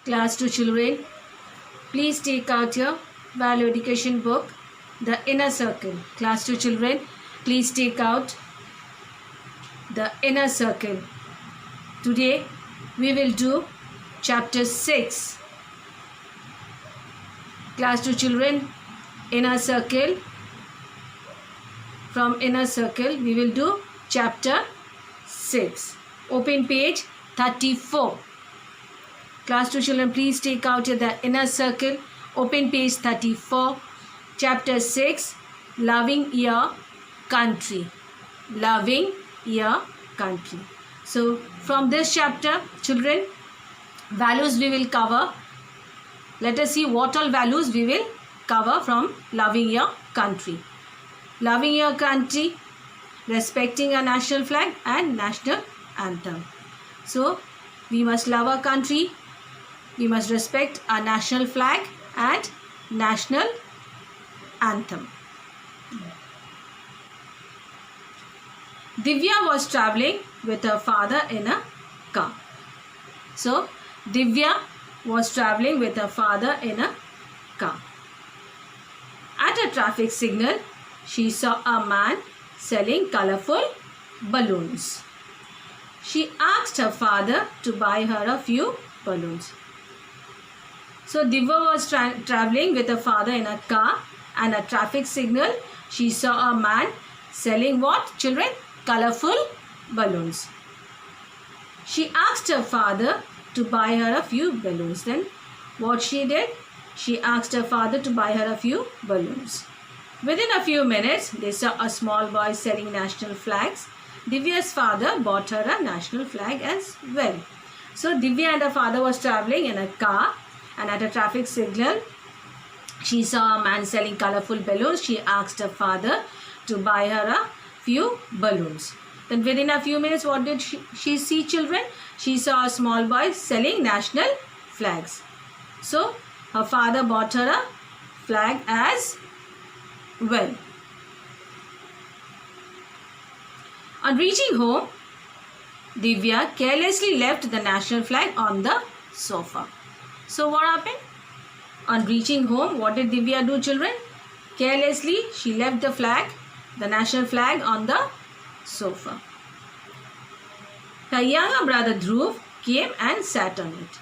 Class 2 children, please take out your value education book, The Inner Circle. Class 2 children, please take out The Inner Circle. Today we will do chapter 6. Class 2 children, Inner Circle. From Inner Circle we will do chapter 6. Open page 34. Class 2 children, please take out The Inner Circle. Open page 34. Chapter 6. Loving Your Country. Loving Your Country. So, from this chapter, children, values we will cover. Let us see what all values we will cover from Loving Your Country. Loving your country, respecting our national flag and national anthem. So, we must love our country. We must respect our national flag and national anthem. Divya was traveling with her father in a car. So, Divya was traveling with her father in a car. At a traffic signal, she saw a man selling colorful balloons. She asked her father to buy her a few balloons. So Divya was traveling with her father in a car, and at a traffic signal she saw a man selling what, children? Colorful balloons. She asked her father to buy her a few balloons. Then what she did? She asked her father to buy her a few balloons. Within a few minutes, they saw a small boy selling national flags. Divya's father bought her a national flag as well. So Divya and her father was traveling in a car, and at a traffic signal, she saw a man selling colorful balloons. She asked her father to buy her a few balloons. Then within a few minutes, what did she see, children? She saw a small boy selling national flags. So her father bought her a flag as well. On reaching home, Divya carelessly left the national flag on the sofa. So what happened? On reaching home, what did Divya do, children? Carelessly, she left the flag, the national flag, on the sofa. Her younger brother Dhruv came and sat on it.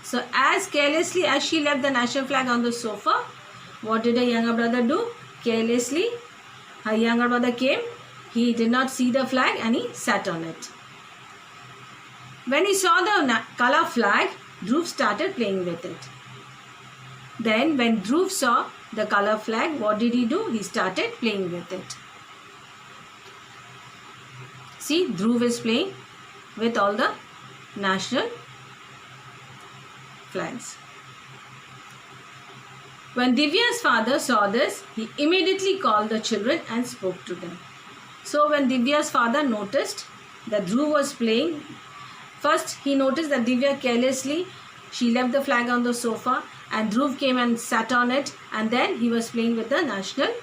So as carelessly as she left the national flag on the sofa, what did her younger brother do? Carelessly, her younger brother came, he did not see the flag and he sat on it. When he saw the color flag, Dhruv started playing with it. Then when Dhruv saw the color flag, what did he do? He started playing with it. See, Dhruv is playing with all the national flags. When Divya's father saw this, he immediately called the children and spoke to them. So when Divya's father noticed that Dhruv was playing, first he noticed that Divya carelessly, she left the flag on the sofa and Dhruv came and sat on it, and then he was playing with the national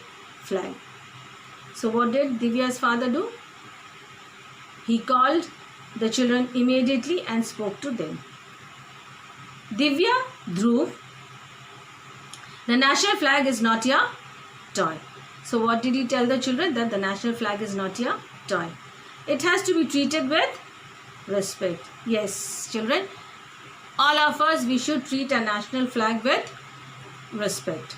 flag. So what did Divya's father do? He called the children immediately and spoke to them. Divya, Dhruv, the national flag is not your toy. So what did he tell the children? That the national flag is not your toy. It has to be treated with respect. Yes, children, all of us, we should treat a national flag with respect,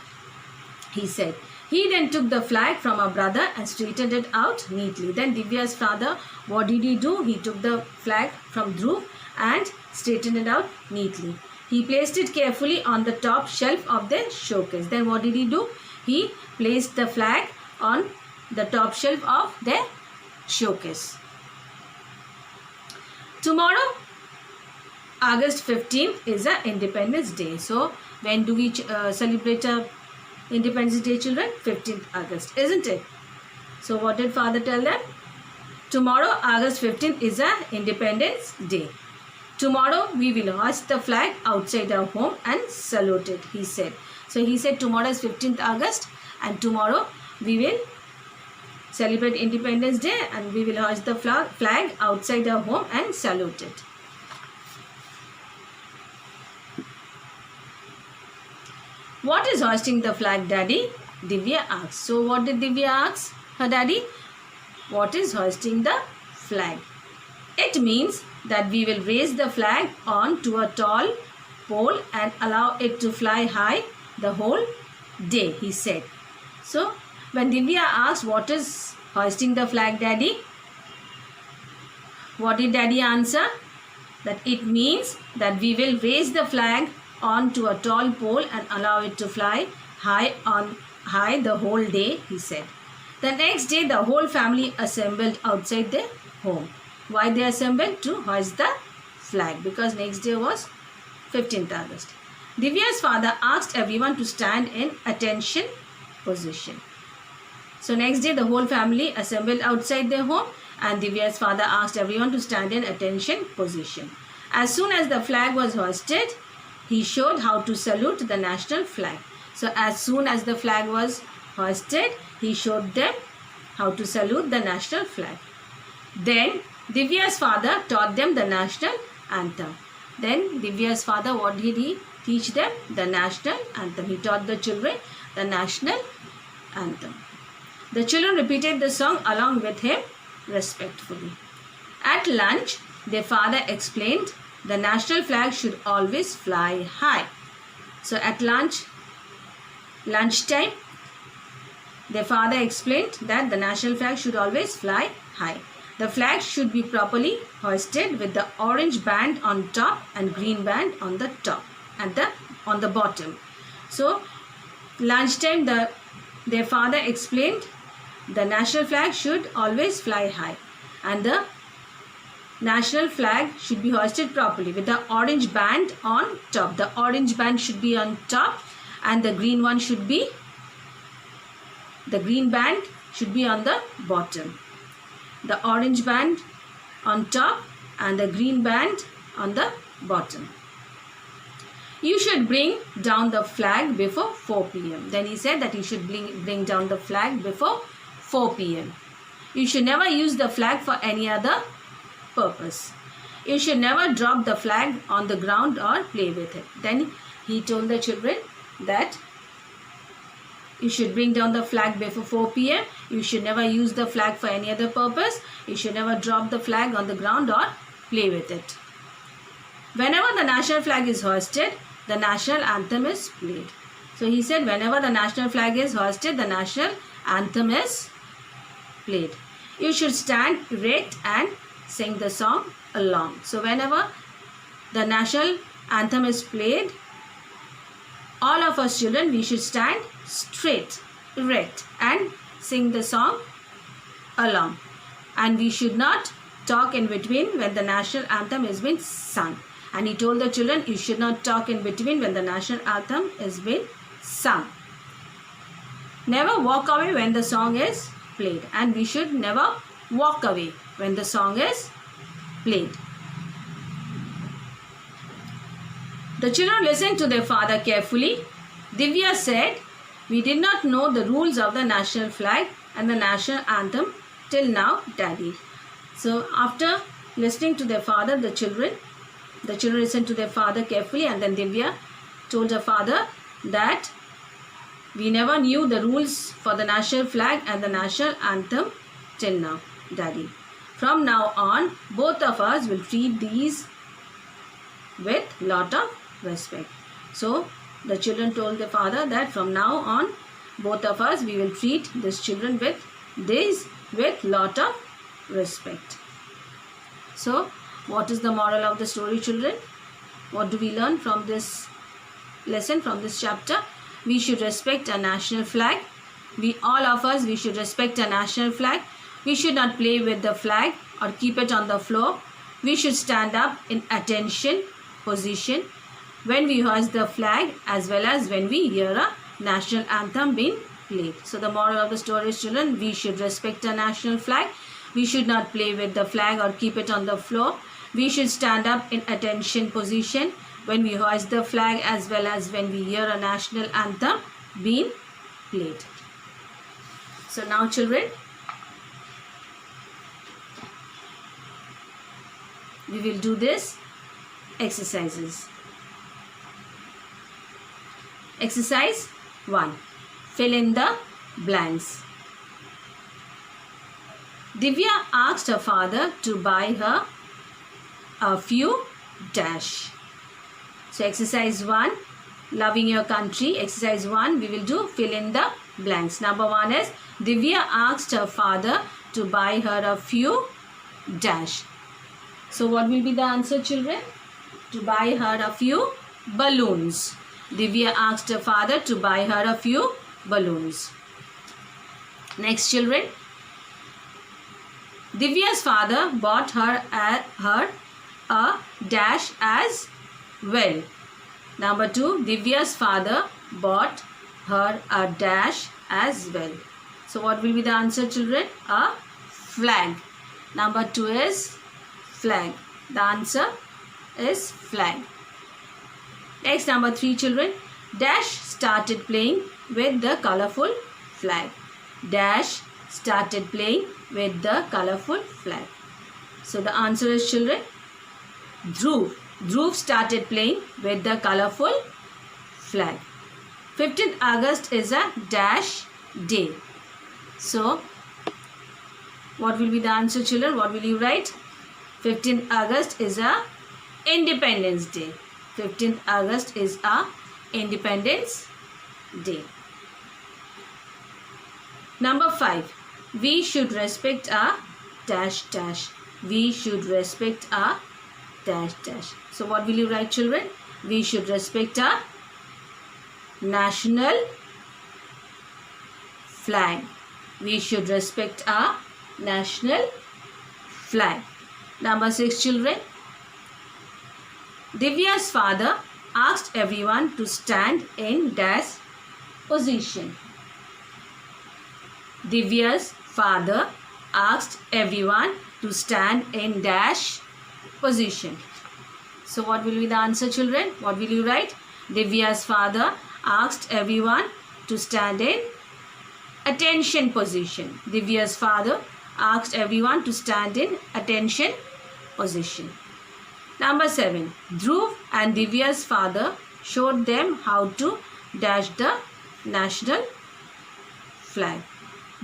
he said. He then took the flag from her brother and straightened it out neatly. Then Divya's father, what did he do? He took the flag from Dhruv and straightened it out neatly. He placed it carefully on the top shelf of the showcase. Then what did he do? He placed the flag on the top shelf of the showcase. Tomorrow, August 15th, is a Independence Day. So, when do we celebrate Independence Day, children? 15th August, isn't it? So, what did father tell them? Tomorrow, August 15th, is a Independence Day. Tomorrow, we will hoist the flag outside our home and salute it, he said. So, he said tomorrow is 15th August and tomorrow we will celebrate Independence Day and we will hoist the flag outside our home and salute it. What is hoisting the flag, Daddy? Divya asked. So what did Divya ask her daddy? What is hoisting the flag? It means that we will raise the flag on to a tall pole and allow it to fly high the whole day, he said. So when Divya asked what is hoisting the flag, Daddy, what did Daddy answer? That it means that we will raise the flag onto a tall pole and allow it to fly high the whole day, he said. The next day, the whole family assembled outside their home. Why they assembled? To hoist the flag, because next day was 15th August. Divya's father asked everyone to stand in attention position. So next day, the whole family assembled outside their home, and Divya's father asked everyone to stand in attention position. As soon as the flag was hoisted, he showed how to salute the national flag. So as soon as the flag was hoisted, he showed them how to salute the national flag. Then Divya's father taught them the national anthem. Then Divya's father, what did he teach them? The national anthem. He taught the children the national anthem. The children repeated the song along with him respectfully. At lunch, their father explained the national flag should always fly high. So at lunchtime, their father explained that the national flag should always fly high. The flag should be properly hoisted with the orange band on top and green band on the top and on the bottom. So lunchtime, their father explained the national flag should always fly high, and the national flag should be hoisted properly with the orange band on top. The orange band should be on top, and the green band should be on the bottom. The orange band on top and the green band on the bottom. You should bring down the flag before 4 p.m. Then he said that you should bring down the flag before 4 p.m. You should never use the flag for any other purpose. You should never drop the flag on the ground or play with it. Then he told the children that you should bring down the flag before 4 p.m. You should never use the flag for any other purpose. You should never drop the flag on the ground or play with it. Whenever the national flag is hoisted, the national anthem is played. So he said whenever the national flag is hoisted, the national anthem is played. You should stand erect and sing the song along. So whenever the national anthem is played, all of us children, we should stand straight, erect and sing the song along. And we should not talk in between when the national anthem is being sung. And he told the children, you should not talk in between when the national anthem is being sung. Never walk away when the song is played. And we should never walk away when the song is played. The children listened to their father carefully. Divya said, we did not know the rules of the national flag and the national anthem till now, Daddy. So after listening to their father, the children listened to their father carefully, and then Divya told her father that we never knew the rules for the national flag and the national anthem till now, Daddy. From now on, both of us will treat these with lot of respect. So the children told their father that from now on, both of us, we will treat these children with lot of respect. So what is the moral of the story, children? What do we learn from this lesson, from this chapter? We should respect our national flag. All of us, we should respect our national flag. We should not play with the flag or keep it on the floor. We should stand up in attention position when we hoist the flag, as well as when we hear a national anthem being played. So the moral of the story is, children, we should respect our national flag. We should not play with the flag or keep it on the floor. We should stand up in attention position when we hoist the flag, as well as when we hear a national anthem being played. So now, children, we will do this exercises. Exercise 1. Fill in the blanks. Divya asked her father to buy her a few dash. So exercise 1, loving your country. Exercise 1, we will do fill in the blanks. Number 1 is Divya asked her father to buy her a few dash. So what will be the answer, children? To buy her a few balloons. Divya asked her father to buy her a few balloons. Next, children. Divya's father bought her a dash as well. Number 2, Divya's father bought her a dash as well. So what will be the answer, children? A flag. Number 2 is flag. The answer is flag. Next, number 3, children. Dash started playing with the colorful flag. Dash started playing with the colorful flag. So the answer is, children, Dhruv. Dhruv started playing with the colorful flag. 15th August is a dash day. So what will be the answer, children? What will you write? 15th August is a Independence Day. 15th August is a Independence Day. Number 5. We should respect a dash dash. We should respect a dash dash. So what will you write, children? We should respect a national flag. We should respect a national flag. Number 6, children. Divya's father asked everyone to stand in dash position. Divya's father asked everyone to stand in dash position. So what will be the answer, children? What will you write? Divya's father asked everyone to stand in attention position. Divya's father asked everyone to stand in attention position. Number 7. Dhruv and Divya's father showed them how to dash the national flag.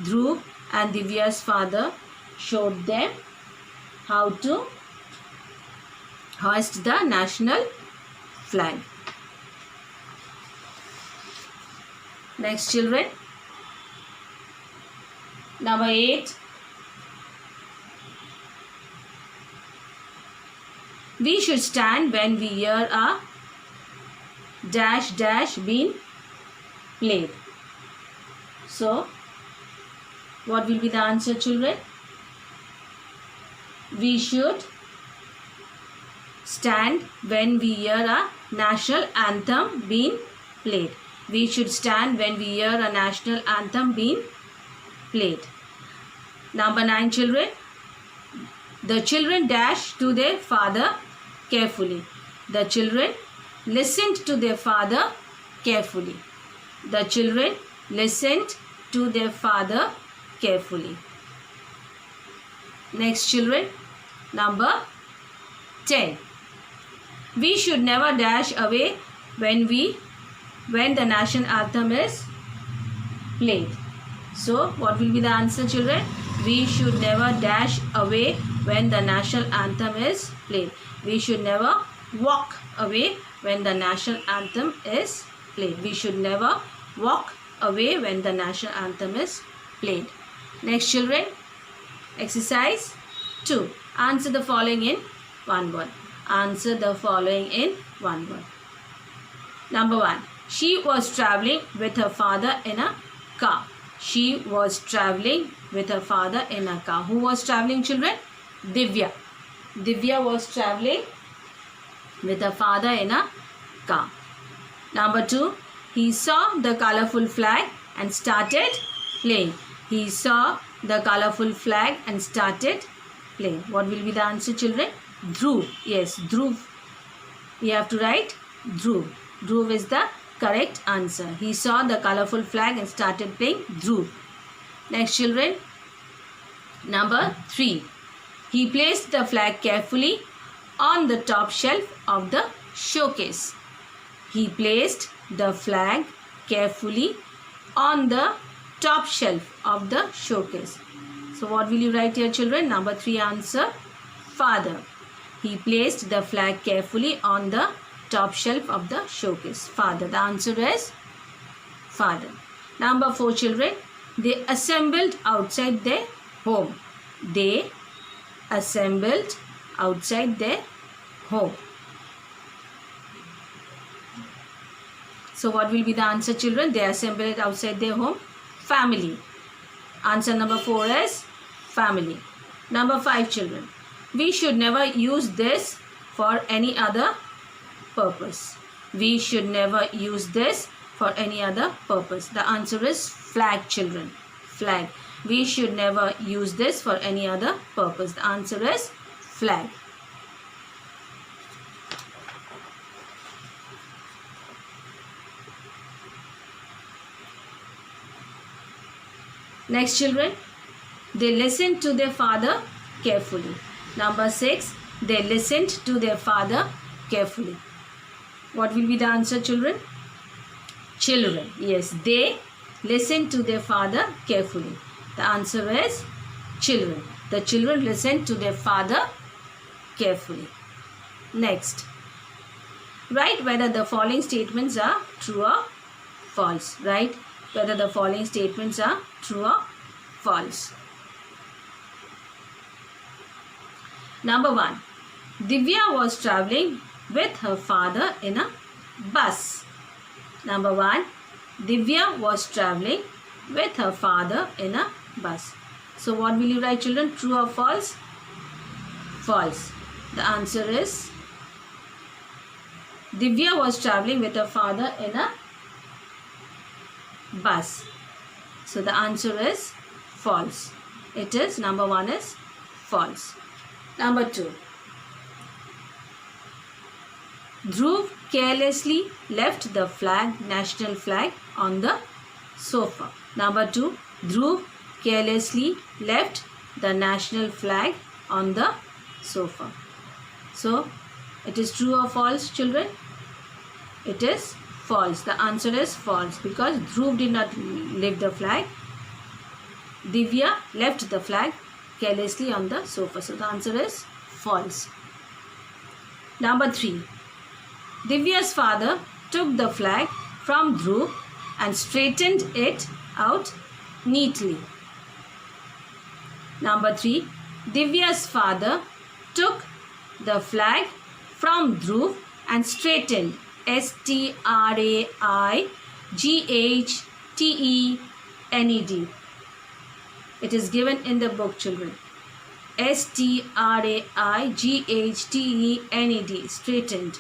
Dhruv and Divya's father showed them how to hoist the national flag. Next, children. Number 8. We should stand when we hear a dash dash being played. So what will be the answer, children? We should stand when we hear a national anthem being played. We should stand when we hear a national anthem being played. Number 9, children. The children dashed to their father carefully. The children listened to their father carefully. The children listened to their father carefully. Next, children. Number 10. We should never dash away when the national anthem is played. So what will be the answer, children? We should never dash away when the national anthem is played. We should never walk away when the national anthem is played. We should never walk away when the national anthem is played. Next, children. Exercise 2. Answer the following in one word. Answer the following in one word. Number 1. She was traveling with her father in a car. She was traveling with her father in a car. Who was traveling, children? Divya. Divya was traveling with her father in a car. Number 2. He saw the colorful flag and started playing. He saw the colorful flag and started playing. What will be the answer, children? Dhruv. Yes, Dhruv. We have to write Dhruv. Dhruv is the correct answer. He saw the colorful flag and started playing. Dhruv. Next, children. Number 3. He placed the flag carefully on the top shelf of the showcase. He placed the flag carefully on the top shelf of the showcase. So what will you write here, children? Number 3 answer, father. He placed the flag carefully on the top shelf of the showcase. Father. The answer is father. Number 4, children. They assembled outside their home. They assembled outside their home. So what will be the answer, children? They assembled outside their home. Family. Answer number 4 is family. Number 5, children. We should never use this for any other purpose. We should never use this for any other purpose. The answer is flag, children. Flag. We should never use this for any other purpose. The answer is flag. Next, children, they listened to their father carefully. Number 6, they listened to their father carefully. What will be the answer, children? Children. Yes, they listened to their father carefully. The answer is children. The children listened to their father carefully. Next, write whether the following statements are true or false. Write whether the following statements are true or false. Number 1. Divya was traveling with her father in a bus. Number 1. Divya was traveling with her father in a bus. So what will you write, children? True or false? False. The answer is Divya was traveling with her father in a bus. So the answer is false. It is number 1 is false. Number 2. Dhruv carelessly left the national flag on the sofa. Number 2. Dhruv carelessly left the national flag on the sofa. So it is true or false, children? It is false. The answer is false because Dhruv did not leave the flag. Divya left the flag carelessly on the sofa. So the answer is false. Number 3. Divya's father took the flag from Dhruv and straightened it out neatly. Number 3. Divya's father took the flag from Dhruv and straightened, S-T-R-A-I-G-H-T-E-N-E-D. It is given in the book, children. S-T-R-A-I-G-H-T-E-N-E-D. Straightened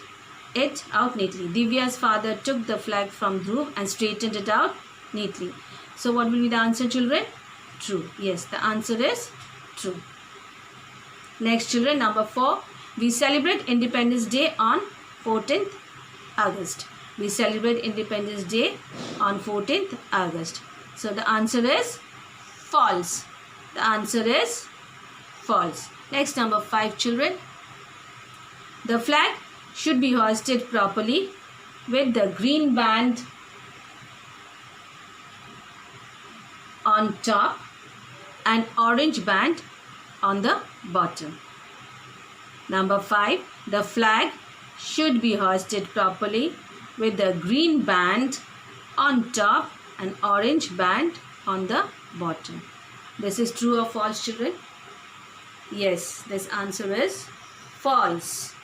it out neatly. Divya's father took the flag from Dhruv and straightened it out neatly. So what will be the answer, children? True. Yes, the answer is true. Next, children, number 4. We celebrate Independence Day on 14th August. We celebrate Independence Day on 14th August. So the answer is false. The answer is false. Next, number 5, children. The flag should be hoisted properly with the green band on top and orange band on the bottom. Number 5. The flag should be hoisted properly with the green band on top and orange band on the bottom. This is true or false, children? Yes, this answer is false.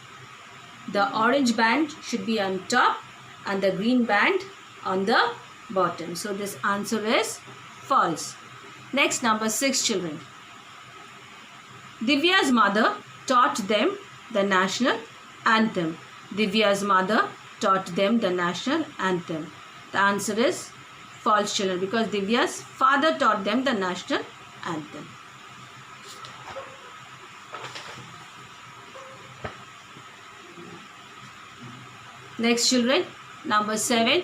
The orange band should be on top and the green band on the bottom. So this answer is false. Next, number 6, children. Divya's mother taught them the national anthem. Divya's mother taught them the national anthem. The answer is false, children, because Divya's father taught them the national anthem. Next, children, number 7.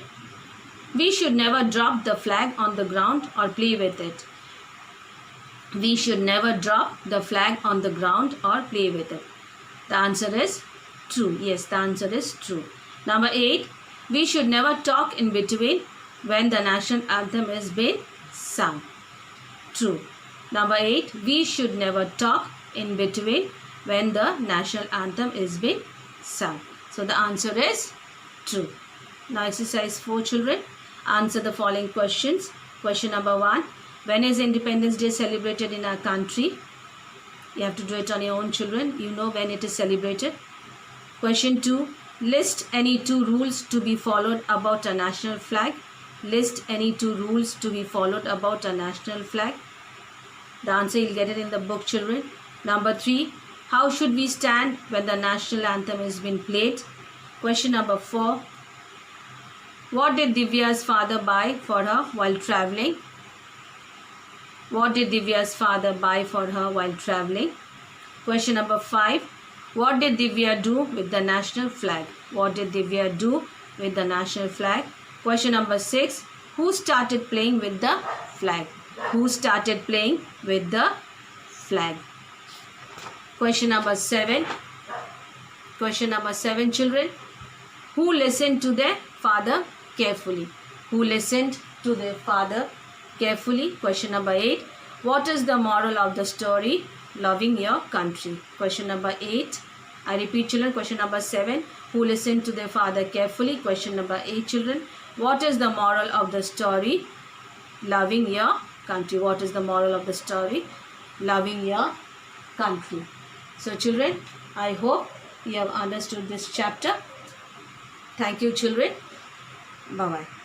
We should never drop the flag on the ground or play with it. We should never drop the flag on the ground or play with it. The answer is true. Yes, the answer is true. Number 8. We should never talk in between when the national anthem is being sung. True. Number 8. We should never talk in between when the national anthem is being sung. So the answer is true. Now exercise 4, children. Answer the following questions. Question number 1. When is Independence Day celebrated in our country? You have to do it on your own, children. You know when it is celebrated. Question 2. List any 2 rules to be followed about a national flag. List any 2 rules to be followed about a national flag. The answer you'll get it in the book, children. Number 3. How should we stand when the national anthem is being played? Question number 4. What did Divya's father buy for her while traveling? What did Divya's father buy for her while traveling? Question number 5. What did Divya do with the national flag? What did Divya do with the national flag? Question number 6. Who started playing with the flag? Who started playing with the flag? Question number 7. Question number 7, children. Who listened to their father carefully? Who listened to their father carefully? Question number 8. What is the moral of the story? Loving your country. Question number 8. I repeat, children. Question number 7. Who listened to their father carefully? Question number 8, children. What is the moral of the story? Loving your country. What is the moral of the story? Loving your country. So children, I hope you have understood this chapter. Thank you, children. Bye-bye.